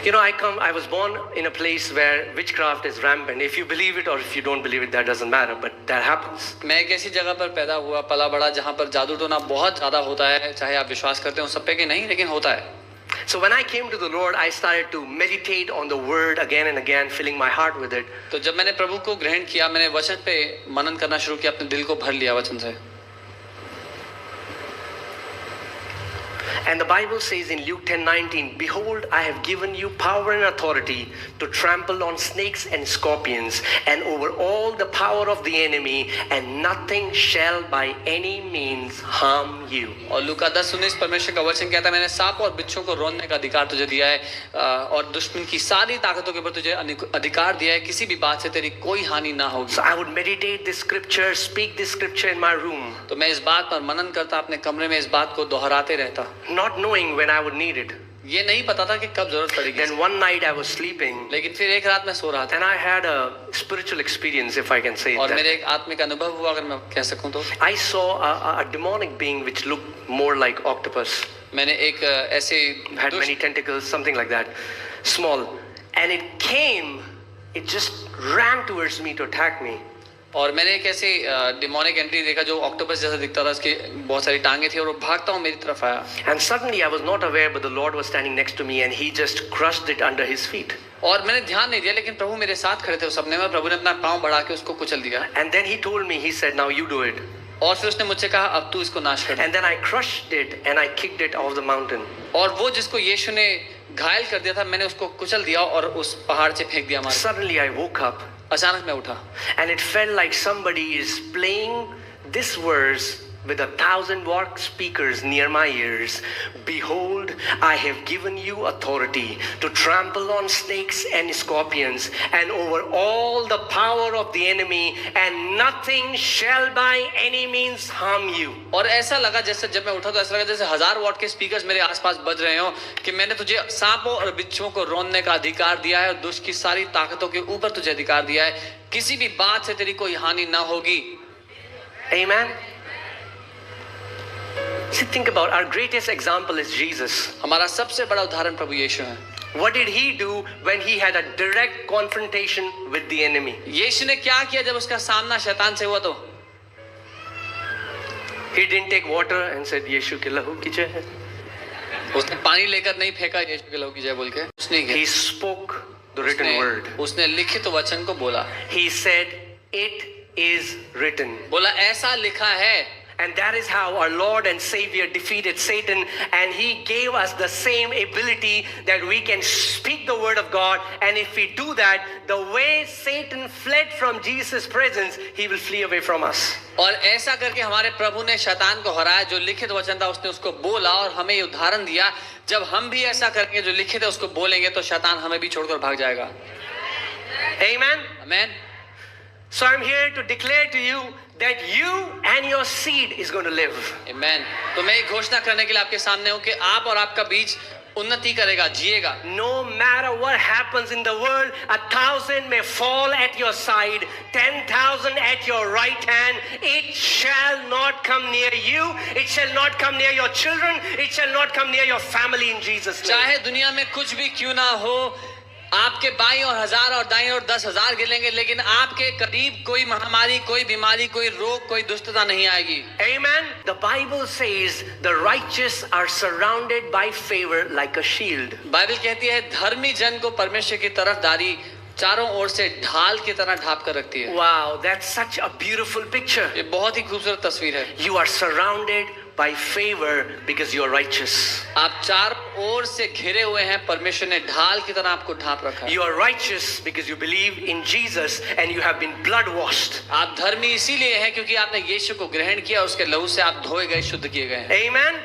You know, I was born in a place where witchcraft is rampant. If you believe it or if you don't believe it, that doesn't matter, but that happens. मैं एक ऐसी जगह पर पैदा हुआ, पला बड़ा, जहाँ पर जादू टोना बहुत ज़्यादा होता है, चाहे आप विश्वास करते हो सब पे कि नहीं, लेकिन होता है. So when I came to the Lord, I started to meditate on the word again and again, filling my heart with it. तो जब मैंने प्रभु को ग्रहण किया, मैंने वचन पे मनन करना शुरू किया, अपने दिल को भर लिया वचन से. And the Bible says in Luke 10:19, "Behold, I have given you power and authority to trample on snakes and scorpions and over all the power of the enemy, and nothing shall by any means harm you." और लूका 10:19 परमेश्वर का वचन कहता है, मैंने सांप और बिच्छू को रोनने का अधिकार तुझे दिया है, और दुश्मन की सारी ताकतों के ऊपर तुझे अधिकार दिया है, किसी भी बात से तेरी कोई हानि ना होगी. So I would meditate this scripture, speak this scripture in my room. तो मैं इस बात पर मनन करता, अपने कमरे में इस बात को दोहराते रहता, not knowing when I would need it. ये नहीं पता था कि कब जरूरत पड़ेगी. Then one night I was sleeping, लेकिन फिर एक रात मैं सो रहा था, and I had a spiritual experience, if I can say और that. मेरे एक आत्मिक अनुभव हुआ, अगर मैं कह सकूं तो. I saw a demonic being which looked more like octopus. मैंने एक ऐसे Had many tentacles, something like that, small, and it came, it just ran towards me to attack me. और मैंने एक ऐसे डिमोनिक एंटिटी देखा जो ऑक्टोपस जैसा दिखता था, उसकी बहुत सारी टांगे थी और वो भागता हुआ मेरी तरफ आया. And suddenly I was not aware, but the Lord was standing next to me and he just crushed it under his feet. और मैंने ध्यान नहीं दिया, लेकिन प्रभु मेरे साथ खड़े थे उस सपने में, प्रभु ने अपना पांव बढ़ा के उसको कुचल दिया. And then he told me, he said, "Now you do it." और फिर उसने मुझसे कहा, अब तू इसको नाश कर. And then I crushed it and I kicked it off the mountain. और वो जिसको यीशु ने घायल कर दिया था, मैंने उसको कुचल दिया और उस पहाड़ से फेंक दिया. Suddenly I woke up. अचानक मैं उठा. And it felt like somebody is playing this verse with 1,000-watt speakers near my ears. "Behold, I have given you authority to trample on snakes and scorpions and over all the power of the enemy, and nothing shall by any means harm you." और ऐसा लगा जैसे जब मैं उठा तो ऐसा लगा जैसे 1000 वॉट के स्पीकर्स मेरे आसपास बज रहे हो, कि मैंने तुझे सांपों और बिच्छुओं को रोनने का अधिकार दिया है और दुष्ट की सारी ताकतों के ऊपर तुझे अधिकार दिया है, किसी भी बात से तेरी कोई हानि ना होगी. Amen. See, think about our greatest example is Jesus. हमारा सबसे बड़ा उदाहरण प्रभु यीशु है. What did he do when he had a direct confrontation with the enemy? यीशु ने क्या किया जब उसका सामना शैतान से हुआ? तो he didn't take water and said, "यीशु के लहू की जय है." उसने पानी लेकर नहीं फेंका यीशु के लहू की जय बोल के. उसने he spoke the written word. उसने लिखित वचन को बोला. He said, "It is written." बोला ऐसा लिखा है. And that is how our Lord and Savior defeated Satan, and he gave us the same ability that we can speak the word of God, and if we do that, the way Satan fled from Jesus' presence, he will flee away from us. और ऐसा करके हमारे प्रभु ने शैतान को हराया. जो लिखित वचन था उसने उसको बोला और हमें ये उदाहरण दिया. जब हम भी ऐसा करेंगे, जो लिखित है उसको बोलेंगे, तो शैतान हमें भी छोड़कर भाग जाएगा. Amen. Amen. So I'm here to declare to you that you and your seed is going to live. Amen. तो मैं एक घोषणा करने के लिए आपके सामने हूँ कि आप और आपका बीज उन्नति करेगा, जिएगा. No matter what happens in the world, 1,000 may fall at your side, 10,000 at your right hand. It shall not come near you. It shall not come near your children. It shall not come near your family in Jesus' name. चाहे दुनिया में कुछ भी क्यों ना हो, आपके बाईं और 1000 और दाईं और 10,000 गिरेंगे, लेकिन आपके करीब कोई महामारी, कोई बीमारी, कोई रोग, कोई दुष्टता नहीं आएगी. Amen. The Bible says the righteous are surrounded by favor like a shield. Bible कहती है धर्मी जन को परमेश्वर की तरफदारी चारों ओर से ढाल की तरह ढांप कर रखती है. Wow, that's such a beautiful picture. ये बहुत ही खूबसूरत तस्वीर है. You are surrounded by favor because you are righteous. आप चारों ओर से घिरे हुए हैं, परमेश्वर ने ढाल की तरह आपको ढांप रखा है. You are righteous because you believe in Jesus and you have been blood washed. आप धर्मी इसीलिए हैं क्योंकि आपने यीशु को ग्रहण किया, उसके लहू से आप धोए गए, शुद्ध किए गए हैं. Amen.